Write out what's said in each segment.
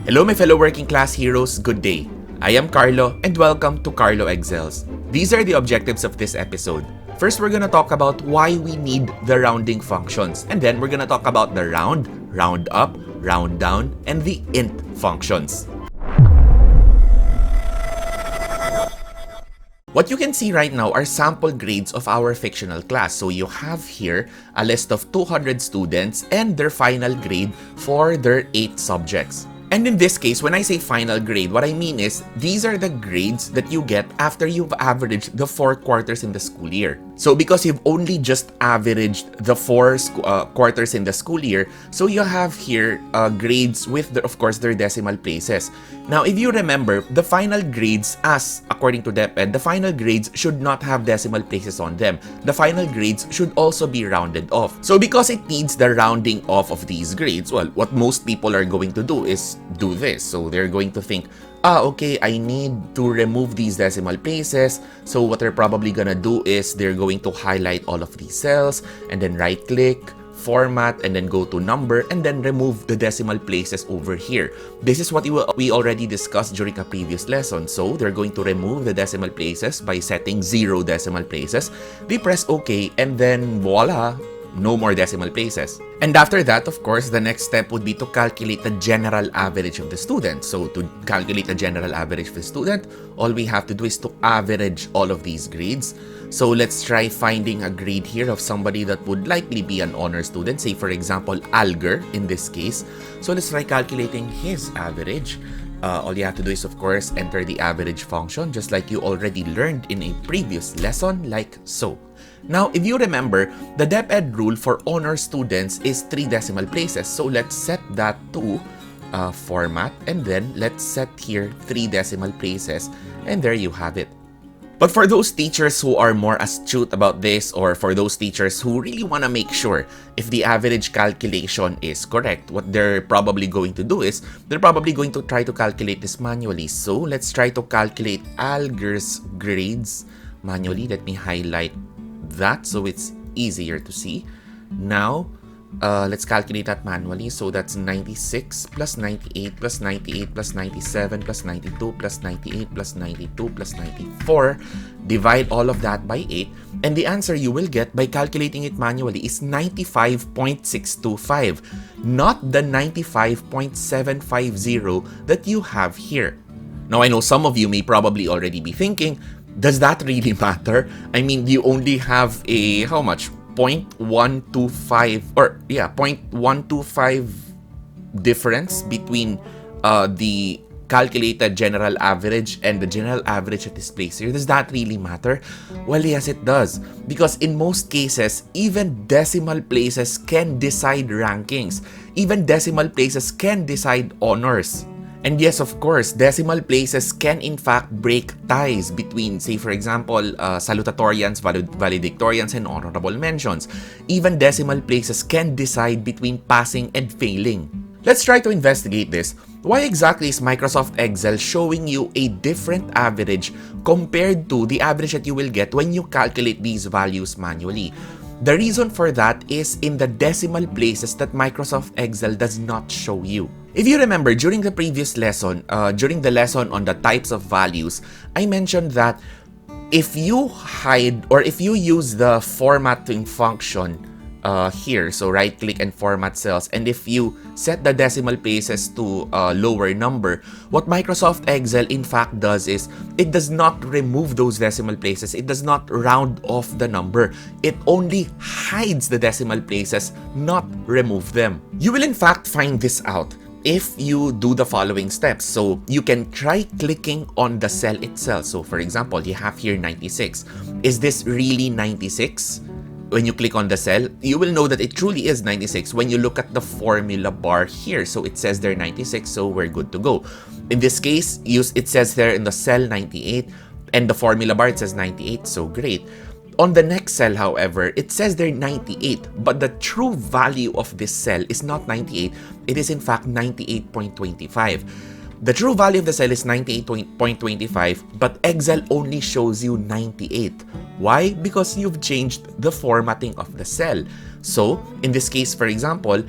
Hello my fellow working class heroes, good day. I am Carlo and welcome to Carlo Excels. These are the objectives of this episode. First, we're gonna talk about why we need the rounding functions, and then we're gonna talk about the round, round up, round down, and the int functions. What you can see right now are sample grades of our fictional class. So you have here a list of 200 students and their final grade for their 8 subjects. And in this case, when I say final grade, what I mean is these are the grades that you get after you've averaged the 4 quarters in the school year. So because you've only just averaged the 4 quarters in the school year, so you have here grades with, of course, their decimal places. Now, if you remember, the final grades, as according to deped, the final grades should not have decimal places on them. The final grades should also be rounded off. So because it needs the rounding off of these grades, well, what most people are going to do is do this. So they're going to think, okay, I need to remove these decimal places. So what they're probably gonna do is they're going to highlight all of these cells and then right click, format, and then go to number and then remove the decimal places over here. This is what we already discussed during a previous lesson. So they're going to remove the decimal places by setting 0 decimal places. They press OK and then voila, no more decimal places. And after that, of course, the next step would be to calculate the general average of the student. So to calculate the general average of the student, all we have to do is to average all of these grades. So let's try finding a grade here of somebody that would likely be an honor student, say for example, Alger in this case. So let's try calculating his average. All you have to do is, of course, enter the average function, just like you already learned in a previous lesson, like so. Now, if you remember, the deped rule for honor students is 3 decimal places. So let's set that to format, and then let's set here 3 decimal places, and there you have it. But for those teachers who are more astute about this, or for those teachers who really want to make sure if the average calculation is correct, what they're probably going to do is they're probably going to try to calculate this manually. So let's try to calculate Alger's grades manually. Let me highlight that so it's easier to see. Now, let's calculate that manually. So that's 96 plus 98 plus 98 plus 97 plus 92 plus 98 plus 92 plus 94. Divide all of that by 8. And the answer you will get by calculating it manually is 95.625, not the 95.750 that you have here. Now, I know some of you may probably already be thinking, does that really matter? I mean, you only have a, how much? 0.125 or 0.125 difference between the calculated general average and the general average at this place here. Does that really matter? Well, yes, it does. Because in most cases, even decimal places can decide rankings. Even decimal places can decide honors. And yes, of course, decimal places can in fact break ties between, say for example, salutatorians, valedictorians, and honorable mentions. Even decimal places can decide between passing and failing. Let's try to investigate this. Why exactly is Microsoft Excel showing you a different average compared to the average that you will get when you calculate these values manually? The reason for that is in the decimal places that Microsoft Excel does not show you. If you remember, during the previous lesson, during the lesson on the types of values, I mentioned that if you hide or if you use the formatting function here, so right click and format cells, and if you set the decimal places to a lower number, what Microsoft Excel in fact does is it does not remove those decimal places. It does not round off the number. It only hides the decimal places, not remove them. You will in fact find this out if you do the following steps. So you can try clicking on the cell itself. So for example, you have here 96. Is this really 96? When you click on the cell, you will know that it truly is 96 when you look at the formula bar here. So it says there 96, so we're good to go. In this case, it says there in the cell 98, and the formula bar it says 98, so great. On the next cell, however, it says there 98, but the true value of this cell is not 98, it is in fact 98.25. The true value of the cell is 98.25, but Excel only shows you 98. Why? Because you've changed the formatting of the cell. So, in this case, for example,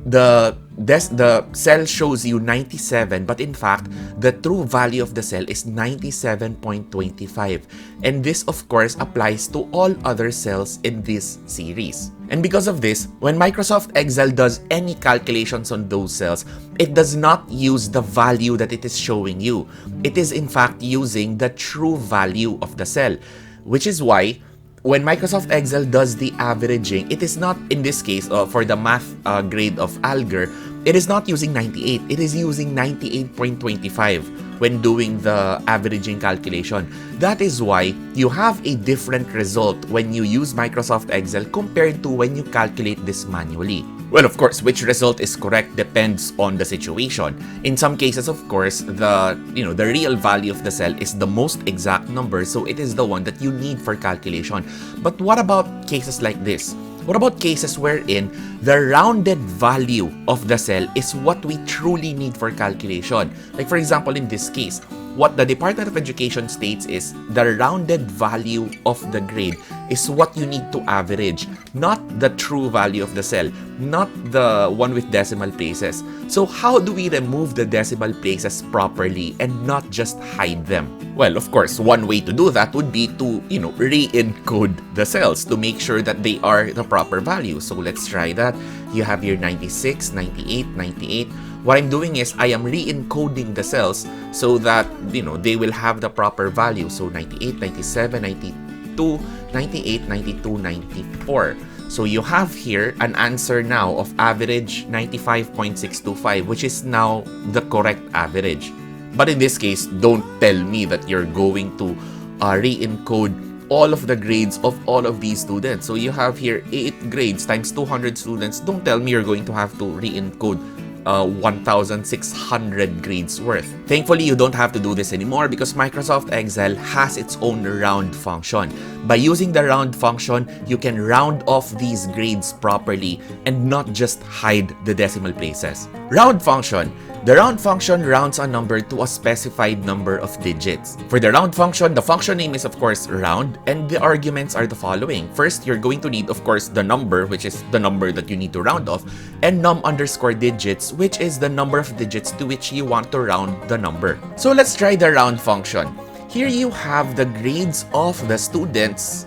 the the cell shows you 97, but in fact, the true value of the cell is 97.25. And this, of course, applies to all other cells in this series. And because of this, when Microsoft Excel does any calculations on those cells, it does not use the value that it is showing you. It is in fact using the true value of the cell, which is why when Microsoft Excel does the averaging, it is not, in this case, for the math grade of Alger, it is not using 98. It is using 98.25 when doing the averaging calculation. That is why you have a different result when you use Microsoft Excel compared to when you calculate this manually. Well, of course, which result is correct depends on the situation. In some cases, of course, the real value of the cell is the most exact number, so it is the one that you need for calculation. But what about cases like this? What about cases wherein the rounded value of the cell is what we truly need for calculation? Like for example, in this case, what the Department of Education states is the rounded value of the grade is what you need to average, not the true value of the cell, not the one with decimal places. So how do we remove the decimal places properly and not just hide them? Well, of course, one way to do that would be to, re-encode the cells to make sure that they are the proper value. So let's try that. You have here 96, 98, 98. What I'm doing is I am re-encoding the cells so that, they will have the proper value. So 98, 97, 92, 98, 92, 94. So you have here an answer now of average 95.625, which is now the correct average. But in this case, don't tell me that you're going to re-encode all of the grades of all of these students. So you have here 8 grades times 200 students. Don't tell me you're going to have to re-encode 1,600 grades worth. Thankfully, you don't have to do this anymore because Microsoft Excel has its own round function. By using the round function, you can round off these grades properly and not just hide the decimal places. Round function. The round function rounds a number to a specified number of digits. For the round function, the function name is of course round, and the arguments are the following. First, you're going to need of course the number, which is the number that you need to round off, and num_digits, which is the number of digits to which you want to round the number. So let's try the round function. Here you have the grades of the students.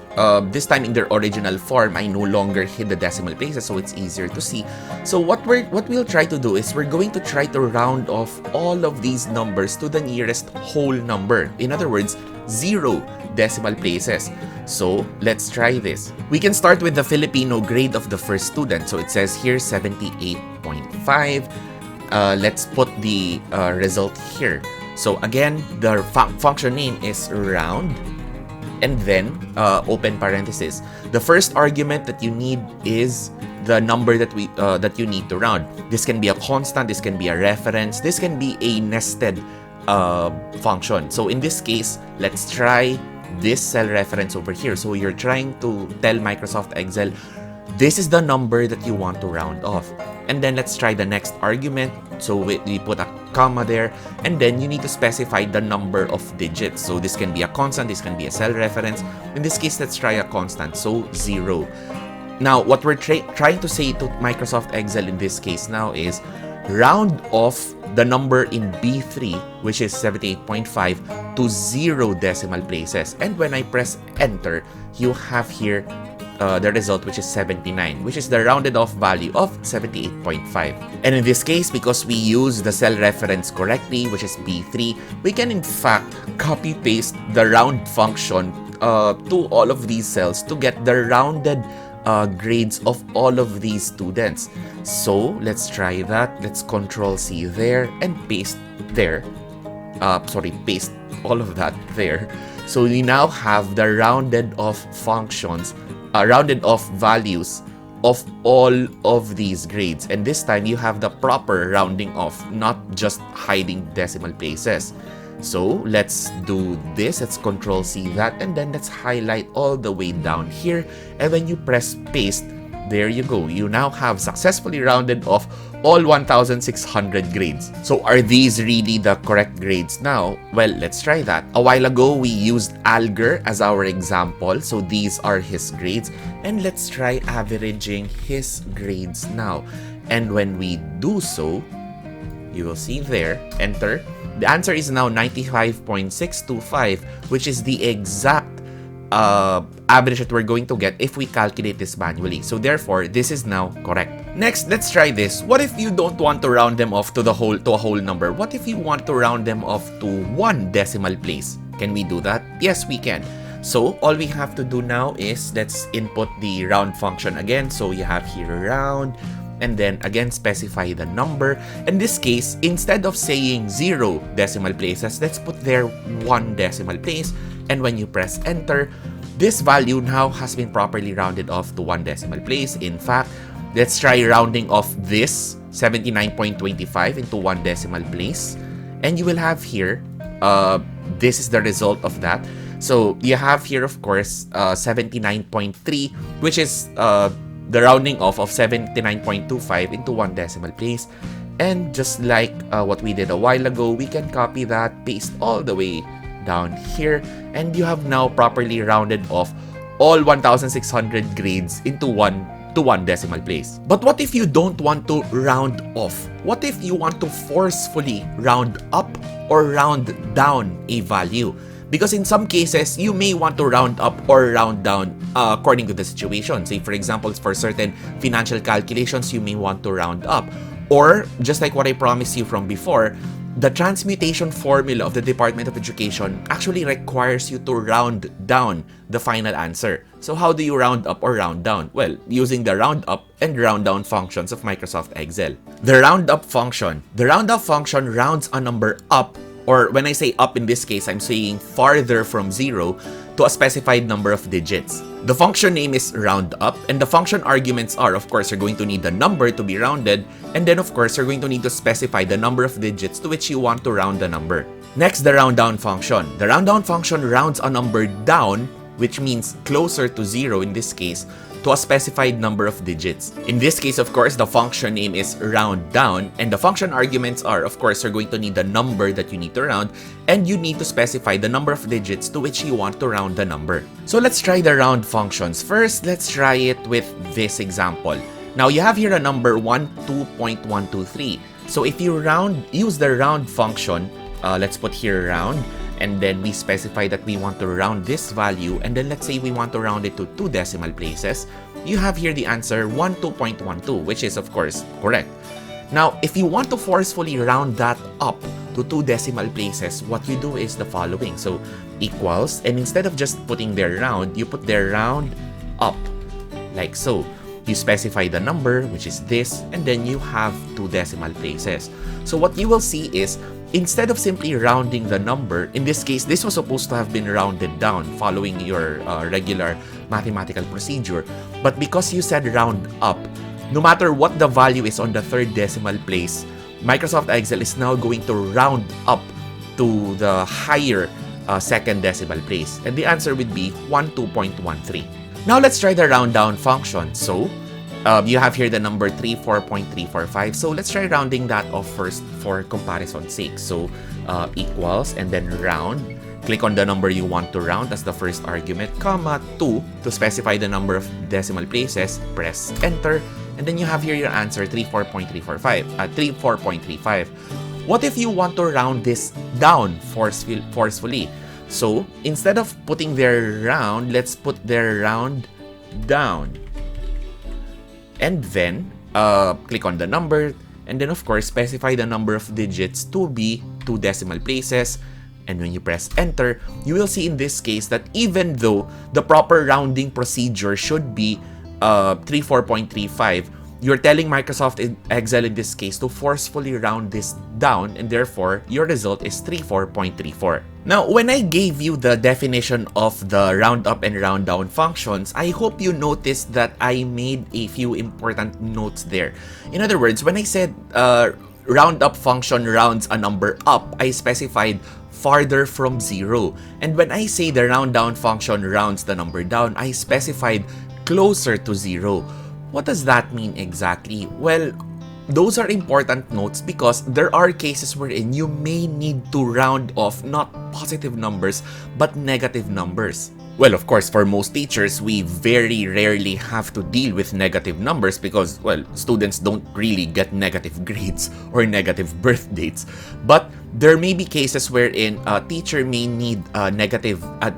This time in their original form, I no longer hid the decimal places, so it's easier to see. So what we'll try to do is we're going to try to round off all of these numbers to the nearest whole number. In other words, 0 decimal places. So let's try this. We can start with the Filipino grade of the first student. So it says here 78.5. Let's put the result here. So again, the function name is round, and then open parenthesis. The first argument that you need is the number that you need to round. This can be a constant, this can be a reference, this can be a nested function. So in this case, let's try this cell reference over here. So you're trying to tell Microsoft Excel, this is the number that you want to round off. And then let's try the next argument. So we put a comma there, and then you need to specify the number of digits. So this can be a constant, this can be a cell reference. In this case, let's try a constant, so 0. Now, what we're trying to say to Microsoft Excel in this case now is round off the number in B3, which is 78.5, to 0 decimal places. And when I press enter, you have here the result, which is 79, which is the rounded off value of 78.5. And in this case, because we use the cell reference correctly, which is B3, we can in fact copy paste the round function to all of these cells to get the rounded grades of all of these students. So let's try that. Let's Control-C there and paste there. Paste all of that there. So we now have the rounded off functions, rounded off values of all of these grades. And this time you have the proper rounding off, not just hiding decimal places. So let's do this. Let's Control-C that, and then let's highlight all the way down here. And when you press paste, there you go. You now have successfully rounded off all 1,600 grades. So are these really the correct grades now? Well, let's try that. A while ago, we used Alger as our example. So these are his grades. And let's try averaging his grades now. And when we do so, you will see there, enter. The answer is now 95.625, which is the exact average that we're going to get if we calculate this manually. So therefore, this is now correct. Next, let's try this. What if you don't want to round them off to a whole number? What if you want to round them off to one decimal place? Can we do that? Yes, we can. So all we have to do now is let's input the round function again. So you have here round, and then again specify the number. In this case, instead of saying 0 decimal places, let's put there 1 decimal place. And when you press enter, this value now has been properly rounded off to 1 decimal place. In fact, let's try rounding off this 79.25 into 1 decimal place. And you will have here, this is the result of that. So you have here, of course, 79.3, which is the rounding off of 79.25 into 1 decimal place. And just like what we did a while ago, we can copy that, paste all the way down here, and you have now properly rounded off all 1,600 grades into one decimal place. But what if you don't want to round off? What if you want to forcefully round up or round down a value? Because in some cases, you may want to round up or round down according to the situation. Say, for example, for certain financial calculations, you may want to round up. Or, just like what I promised you from before, the transmutation formula of the Department of Education actually requires you to round down the final answer. So how do you round up or round down? Well, using the roundup and rounddown functions of Microsoft Excel. The roundup function. The roundup function rounds a number up, or when I say up in this case, I'm saying farther from 0 to a specified number of digits. The function name is roundup, and the function arguments are, of course, you're going to need the number to be rounded, and then, of course, you're going to need to specify the number of digits to which you want to round the number. Next, the rounddown function. The rounddown function rounds a number down, which means closer to 0 in this case, to a specified number of digits. In this case, of course, the function name is rounddown, and the function arguments are, of course, you're going to need the number that you need to round, and you need to specify the number of digits to which you want to round the number. So let's try the round functions. First, let's try it with this example. Now, you have here a number 12.123. So if you use the round function, let's put here round, and then we specify that we want to round this value, and then let's say we want to round it to 2 decimal places. You have here the answer 12.12, which is of course correct. Now, if you want to forcefully round that up to 2 decimal places, what you do is the following. So equals, and instead of just putting their round, you put their round up, like so. You specify the number, which is this, and then you have 2 decimal places. So what you will see is, instead of simply rounding the number, in this case, this was supposed to have been rounded down following your regular mathematical procedure. But because you said round up, no matter what the value is on the 3rd decimal place, Microsoft Excel is now going to round up to the higher 2nd decimal place. And the answer would be 12.13. Now let's try the rounddown function. So you have here the number 34.345. So let's try rounding that off first for comparison's sake. So equals, and then round. Click on the number you want to round as the first argument, comma 2 to specify the number of decimal places. Press enter, and then you have here your answer 34.35. What if you want to round this down forcefully? So instead of putting their round, let's put their round down. And then click on the number, and then of course specify the number of digits to be 2 decimal places. And when you press enter, you will see in this case that even though the proper rounding procedure should be 34.35, you're telling Microsoft Excel in this case to forcefully round this down, and therefore your result is 34.34. Now, when I gave you the definition of the roundup and rounddown functions, I hope you noticed that I made a few important notes there. In other words, when I said roundup function rounds a number up, I specified farther from 0. And when I say the rounddown function rounds the number down, I specified closer to 0. What does that mean exactly? Well, those are important notes because there are cases wherein you may need to round off not positive numbers but negative numbers. Well, of course, for most teachers, we very rarely have to deal with negative numbers because, well, students don't really get negative grades or negative birth dates. But there may be cases wherein a teacher may need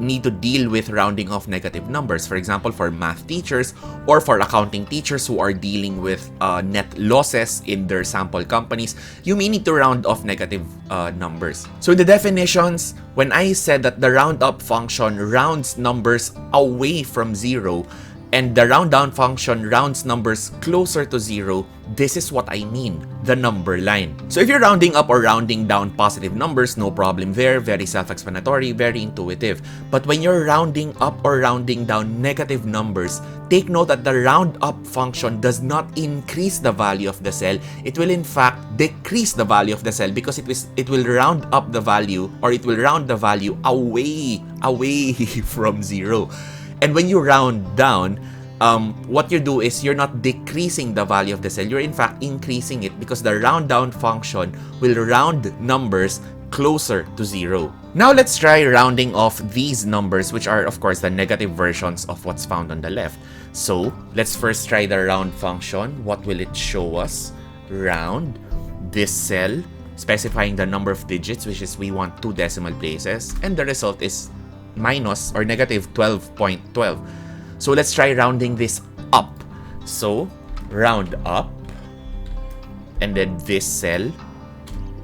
need to deal with rounding off negative numbers. For example, for math teachers or for accounting teachers who are dealing with net losses in their sample companies, you may need to round off negative numbers. So the definitions, when I said that the ROUNDUP function rounds numbers away from zero and the ROUNDDOWN function rounds numbers closer to zero, this is what I mean, the number line. So if you're rounding up or rounding down positive numbers, no problem there, very self-explanatory, very intuitive. But when you're rounding up or rounding down negative numbers, take note that the ROUNDUP function does not increase the value of the cell. It will in fact decrease the value of the cell because it will round up the value, or it will round the value away from zero. And when you round down, what you do is you're not decreasing the value of the cell, you're in fact increasing it because the ROUNDDOWN function will round numbers closer to zero. Now let's try rounding off these numbers, which are of course the negative versions of what's found on the left. So let's first try the round function. What will it show us? Round this cell, specifying the number of digits, which is we want 2 decimal places, and the result is minus or negative 12.12. So let's try rounding this up. So round up, and then this cell,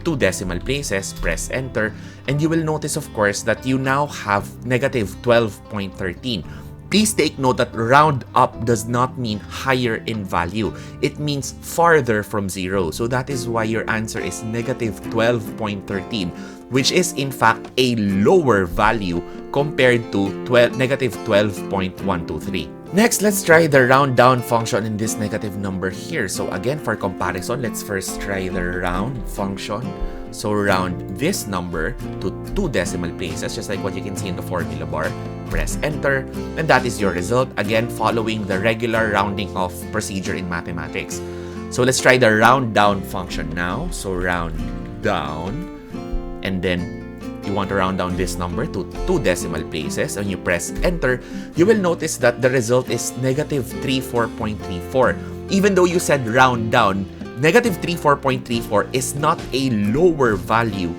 2 decimal places, press enter, and you will notice of course that you now have negative 12.13. Please take note that round up does not mean higher in value. It means farther from zero. So that is why your answer is negative 12.13, which is in fact a lower value compared to negative 12.123. Next, let's try the ROUNDDOWN function in this negative number here. So again, for comparison, let's first try the round function. So round this number to 2 decimal places, just like what you can see in the formula bar. Press enter, and that is your result, again following the regular rounding off procedure in mathematics. So let's try the ROUNDDOWN function now. So round down, and then you want to round down this number to 2 decimal places, and you press enter, you will notice that the result is negative 34.34. Even though you said round down, negative 34.34 is not a lower value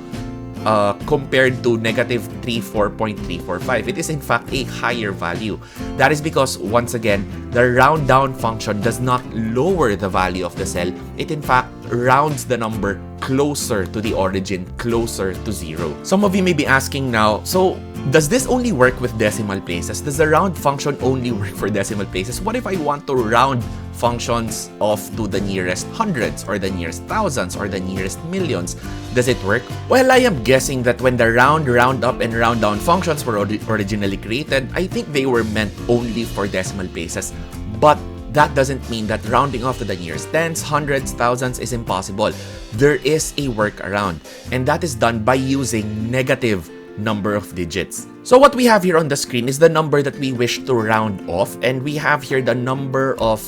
compared to negative 34.345. It is in fact a higher value. That is because, once again, the ROUNDDOWN function does not lower the value of the cell. It in fact rounds the number closer to the origin, closer to zero. Some of you may be asking now, so does this only work with decimal places? Does the round function only work for decimal places? What if I want to round functions off to the nearest hundreds or the nearest thousands or the nearest millions? Does it work? Well, I am guessing that when the round, roundup, and rounddown functions were originally created, I think they were meant only for decimal places. But that doesn't mean that rounding off to the nearest tens, hundreds, thousands is impossible. There is a workaround, and that is done by using negative number of digits. So what we have here on the screen is the number that we wish to round off, and we have here the number of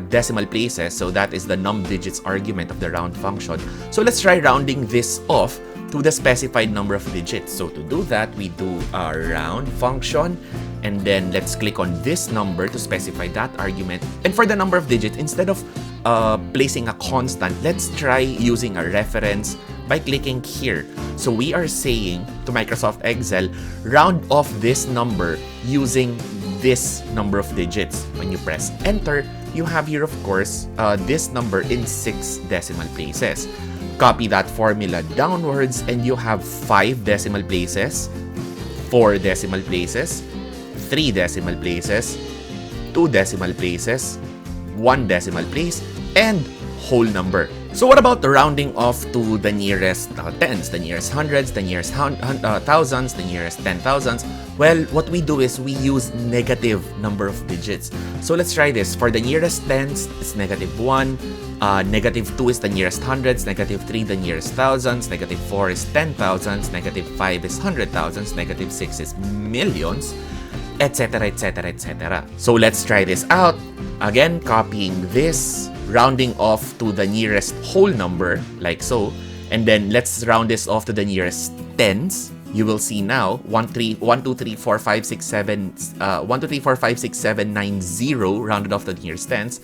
decimal places, so that is the num digits argument of the round function. So let's try rounding this off to the specified number of digits. So to do that, we do a round function, and then let's click on this number to specify that argument. And for the number of digits, instead of placing a constant, let's try using a reference by clicking here. So we are saying to Microsoft Excel, round off this number using this number of digits. When you press enter, you have here, of course, this number in 6 decimal places. Copy that formula downwards, and you have 5 decimal places, 4 decimal places, 3 decimal places, 2 decimal places, 1 decimal place, and whole number. So what about the rounding off to the nearest tens, the nearest hundreds, the nearest thousands, the nearest 10,000s? Well, what we do is we use negative number of digits. So let's try this. For the nearest tens, it's negative 1. Negative 2 is the nearest hundreds, negative 3 the nearest thousands, negative 4 is 10,000s, negative 5 is 100,000s, negative 6 is millions, etc, etc, etc. So let's try this out. Again, copying this, rounding off to the nearest whole number, like so, and then let's round this off to the nearest tens. you will see now 1, 2, 3, 4, 5, 6, 7, 1, 2, 3, 4, 5, 6, 7, 9, 0, rounded off to the nearest tens,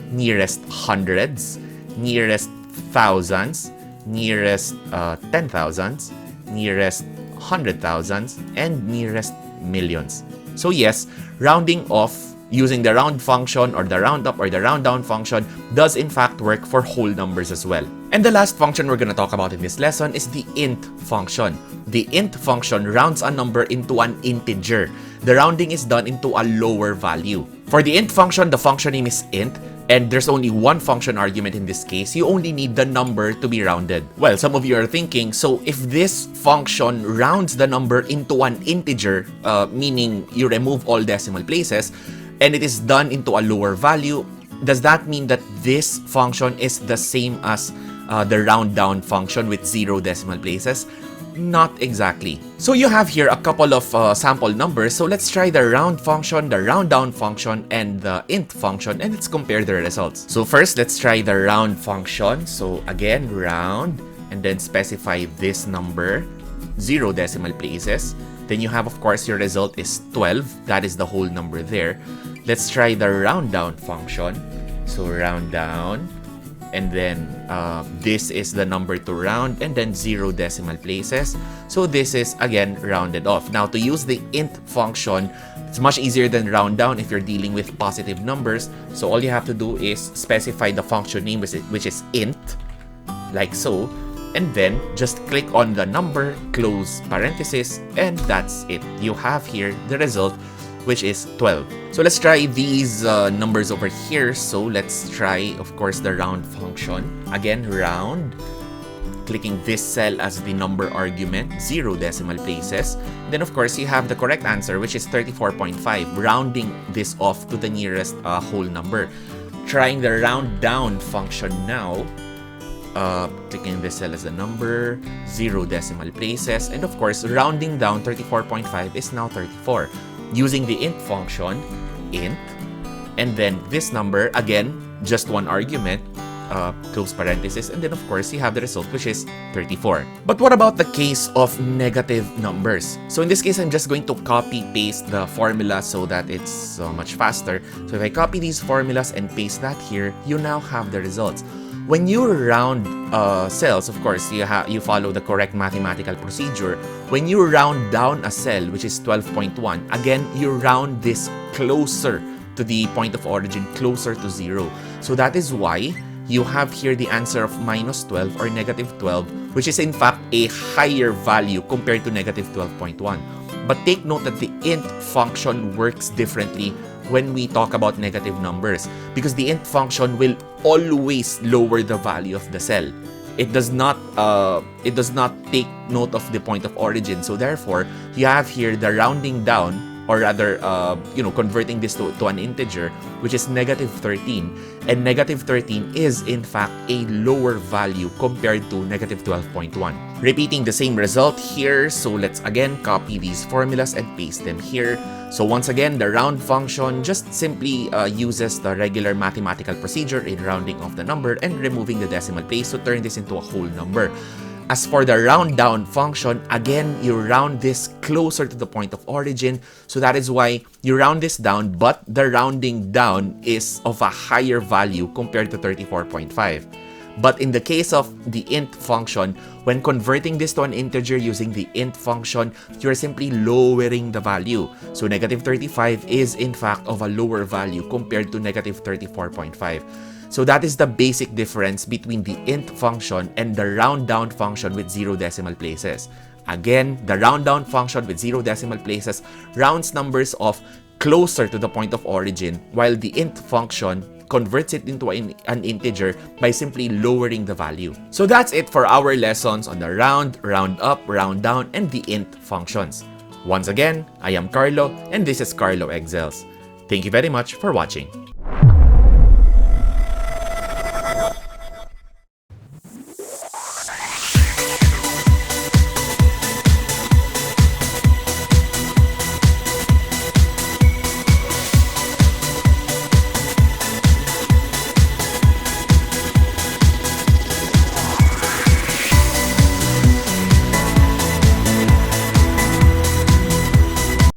nearest hundreds, nearest thousands, nearest 10,000s, nearest 100,000s, and nearest millions. So yes, rounding off using the round function or the roundup or the rounddown function does in fact work for whole numbers as well. And the last function we're going to talk about in this lesson is the int function. The int function rounds a number into an integer. The rounding is done into a lower value. For the int function, the function name is int, and there's only one function argument in this case. You only need the number to be rounded. Well, some of you are thinking, so if this function rounds the number into an integer, meaning you remove all decimal places, and it is done into a lower value, does that mean that this function is the same as the round-down function with 0 decimal places? Not exactly. So you have here a couple of sample numbers. So let's try the round function, the round-down function, and the int function, and let's compare the results. So first, let's try the round function. So again, round, and then specify this number, 0 decimal places. Then you have, of course, your result is 12. That is the whole number there. Let's try the round-down function. So round down, and then this is the number to round, and then 0 decimal places. So this is again rounded off. Now to use the int function, it's much easier than round down if you're dealing with positive numbers. So all you have to do is specify the function name, which is int, like so, and then just click on the number, close parenthesis, and that's it. You have here the result, which is 12. So let's try these numbers over here. So let's try, of course, the round function. Again, round, clicking this cell as the number argument, 0 decimal places. Then, of course, you have the correct answer, which is 34.5, rounding this off to the nearest whole number. Trying the round down function now, clicking this cell as a number, 0 decimal places, and of course, rounding down 34.5 is now 34. Using the int function, int, and then this number, again, just one argument, close parenthesis, and then of course you have the result, which is 34. But what about the case of negative numbers? So in this case, I'm just going to copy paste the formula so that it's much faster. So if I copy these formulas and paste that here, you now have the results. When you round cells, of course, you follow the correct mathematical procedure. When you round down a cell, which is 12.1, again, you round this closer to the point of origin, closer to 0. So that is why you have here the answer of minus 12 or negative 12, which is in fact a higher value compared to negative 12.1. But take note that the int function works differently when we talk about negative numbers, because the int function will always lower the value of the cell. It does not take note of the point of origin. So therefore, you have here the rounding down, or rather, converting this to an integer, which is negative 13. And negative 13 is, in fact, a lower value compared to negative 12.1. Repeating the same result here, so let's again copy these formulas and paste them here. So once again, the round function just simply uses the regular mathematical procedure in rounding off the number and removing the decimal place to turn this into a whole number. As for the round down function, again, you round this closer to the point of origin. So that is why you round this down, but the rounding down is of a higher value compared to 34.5. But in the case of the int function, when converting this to an integer using the int function, you're simply lowering the value. So negative 35 is in fact of a lower value compared to negative 34.5. So that is the basic difference between the int function and the round down function with 0 decimal places. Again, the round down function with 0 decimal places rounds numbers off closer to the point of origin, while the int function converts it into an integer by simply lowering the value. So that's it for our lessons on the round, round up, round down, and the int functions. Once again, I am Carlo, and this is Carlo Excels. Thank you very much for watching.